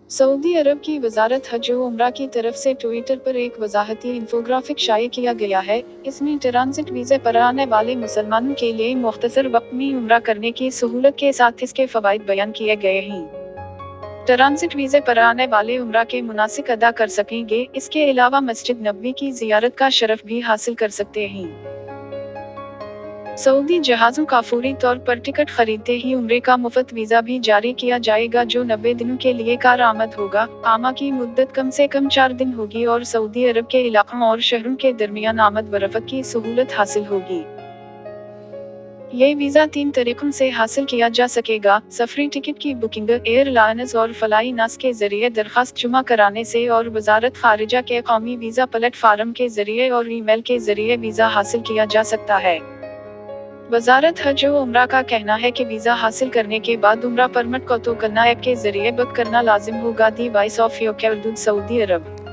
Saudi अरब की वजारत हज व उम्रा की तरफ से ट्विटर पर एक वजाहती इंफोग्राफिक शाये किया गया है। इसमें ट्रांजिट वीज़े पर आने वाले मुसलमानों के लिए मुख्तसर वक्त में उम्रा करने की सहूलत के साथ इसके फवाइद बयान किए गए हैं। ट्रांजिट वीज़े पर आने वाले उम्रा के मुनासिक अदा कर सकेंगे। इसके अलावा मस्जिद नबवी की जियारत का शरफ भी हासिल कर सकते हैं। सऊदी जहाज़ों का फौरी तौर पर टिकट खरीदते ही उम्रे का मुफ्त वीज़ा भी जारी किया जाएगा, जो 90 दिनों के लिए कारआमद होगा। आमा की मुद्दत कम से कम 4 दिन होगी और सऊदी अरब के इलाकों और शहरों के दरमियान आमद व रफत की सहूलत हासिल होगी। ये वीज़ा 3 तरीकों से हासिल किया जा सकेगा। सफरी टिकट की बुकिंग एयरलाइंस और फलाई नास के जरिए दरखास्त जमा कराने से और वजारत खारिजा के कौमी वीज़ा प्लेटफार्म के जरिए और ईमेल के जरिए वीज़ा हासिल किया जा सकता है। वजारत हज व उम्रा का कहना है कि वीज़ा हासिल करने के बाद उम्रा परमिट को तो करना ऐप के जरिए बुक करना लाजिम होगा। दी voice of UK Urdu Saudi Arab.